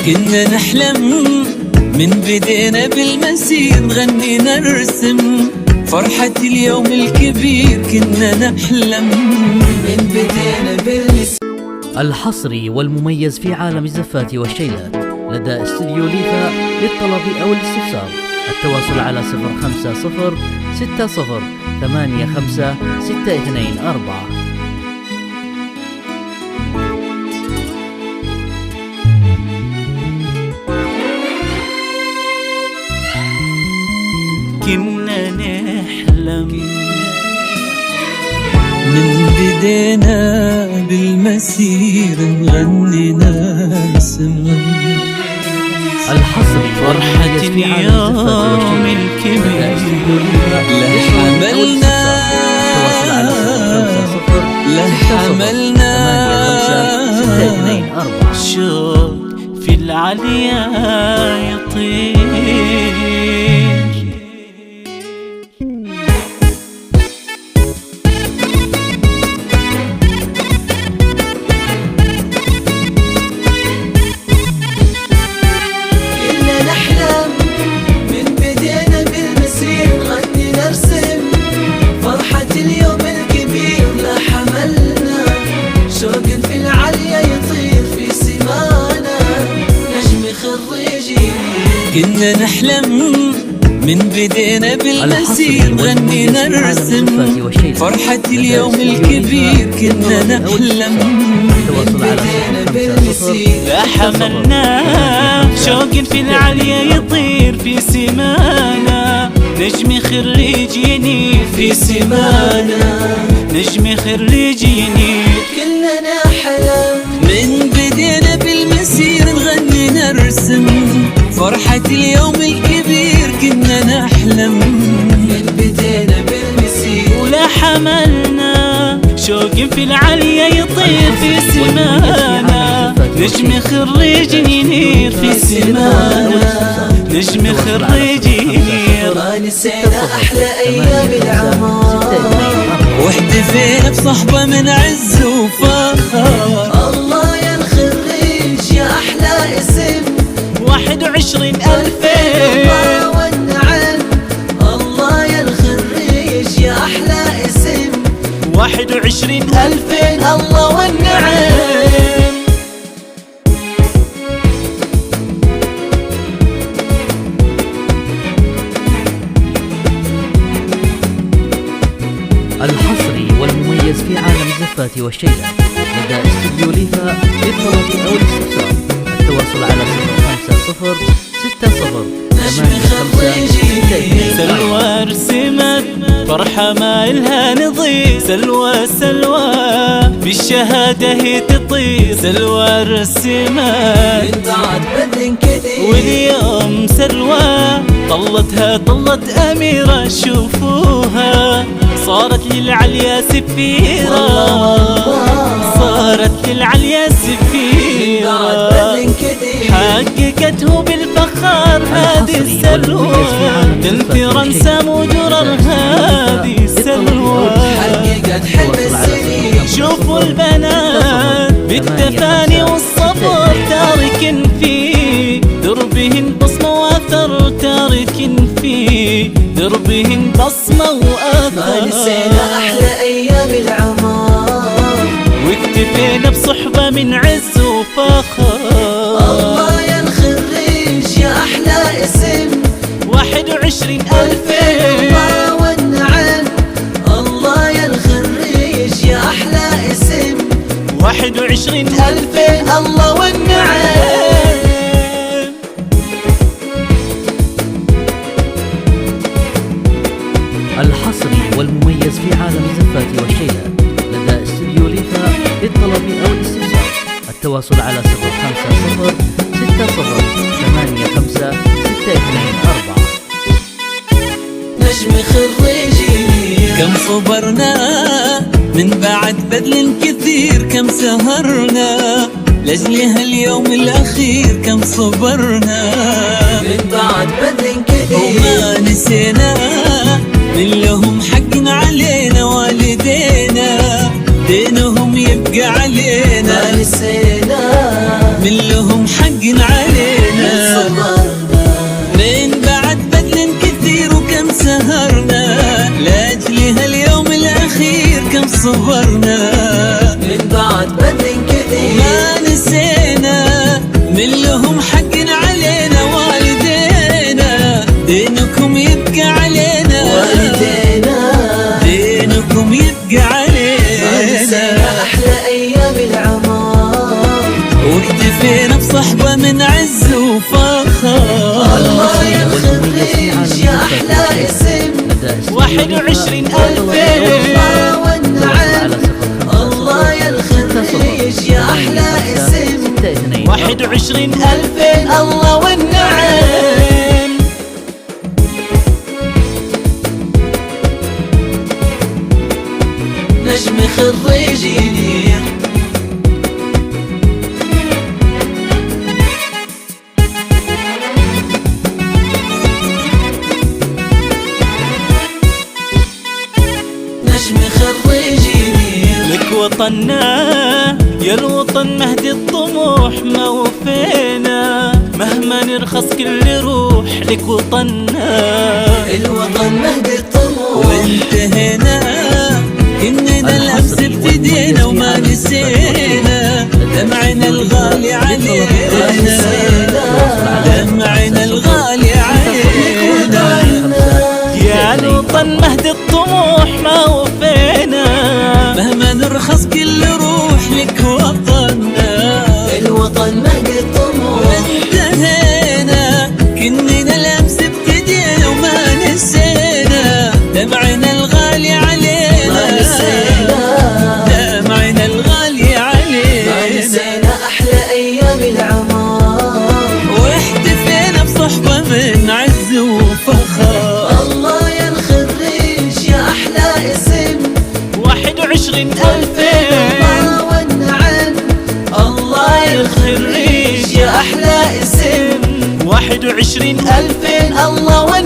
كنا نحلم من بدينا بالمسير، نغني نرسم فرحة اليوم الكبير. كنا نحلم من بدينا بالمسير. الحصري والمميز في عالم الزفات والشيلات لدى استديو ليفا. للطلب أو الاستفسار التواصل على 050 60 85 624. كنا نحلم من بدينا بالمسير، نغني نرسم الحصري فرحة اليوم الكبير. لحملنا شوق في العليا يطير. كنا نحلم من بدينا بالمسير، نغني نرسم فرحة اليوم الكبير. كنا نحلم من بدينا بالمسير. لا حملنا شوق في العليا يطير في سمانا، نجم خريج ينير في سمانا، نجم خريج ينير. كنا نحلم من بدينا بالمسير، نغني نرسم فرحة اليوم الكبير. كنا نحلم من بدينا بالمسير. ولا حملنا شوق في العليا يطير في سمانا، نجم خريج ينير في سمانا، نجم خريج ينير. ما نسينا أحلى أيام العمر، واحتفينا بصحبة من عز وفخر. الله يا الخريج يا أحلى اسم، 21,000 الله والنعم. الله يا الخريج يا أحلى اسم، 21,000 الله والنعم. الحصري والمميز في عالم الزفات والشيلات لدى استديو ليفا. للطلب أو الاستفسار التواصل على 050 60 85 سلوى رسمت فرحة ما إلها نظير. سلوى سلوى بالشهادة هي تطير. سلوى رسمت من بعد بدل كثير، واليوم سلوى طلتها طلت أميرة. شوفوها صارت للعليا سفيرة، صارت للعليا سفيرة. حققته بالفخار هذه السلوى، تنثر انسام ودرر هذه السلوى. حققت حلم السنين. شوفوا البنات بالتفاني والصبر، تارك في دربهن بصمة وأثر، تارك في دربهن بصمة وأثر. ما نسينا أحلى أيام العمر، واكتفينا بصحبة من عز وفخر. الله يا الخريج يا أحلى اسم، 21,000 الله والنعم. الله يا الخريج يا أحلى اسم، 21,000 الله والنعم. الحصري والمميز في عالم الزفات والشيلات لدى استديو ليفا. للطلب أو الاستفسار التواصل على 050 60 85 624. نجم خريجي كم صبرنا من بعد بذل كثير، كم سهرنا لأجل هاليوم الأخير. كم صبرنا من بعد بذل كثير، وما نسينا من لهم حق علينا. والدينا دينهم يبقى علينا، ما نسينا من لهم حق علينا. صبرنا من بعد بذل كثير ما نسينا من لهم حق علينا والدينا دينكم يبقى علينا والدينا دينكم يبقى علينا أحلى أيام العمر واكتفينا بصحبة من عز وفخر الله يا الخريج يا أحلى اسم 21,000 الله والنعم الله يا الخريج يا أحلى اسم 21,000 الله والنعم. نجم خريج ينير نجم خريج ينير لك وطننا يا الوطن مهد الطموح ما وفينا مهما نرخص كل روح لك وطننا الوطن مهد الطموح وانتهينا إننا الأمس ابتدينا وما نسينا دمعنا الغالي علينا دمعنا الغالي علينا يا الوطن مهد الطموح ما وفينا مهما نرخص كل روح لك وطننا الوطن مهد الطموح انتهينا كننا الأمس ابتدينا وما نسينا دمعنا الغالي علينا دمعنا الغالي ما علينا نسينا أحلى أيام العمر واحتفينا بصحبة من عز وفخر الله يا الخريج يا أحلى اسم 21,000 الله والنعم الله يا الخريج يا أحلى اسم 21,000 الله والنعم.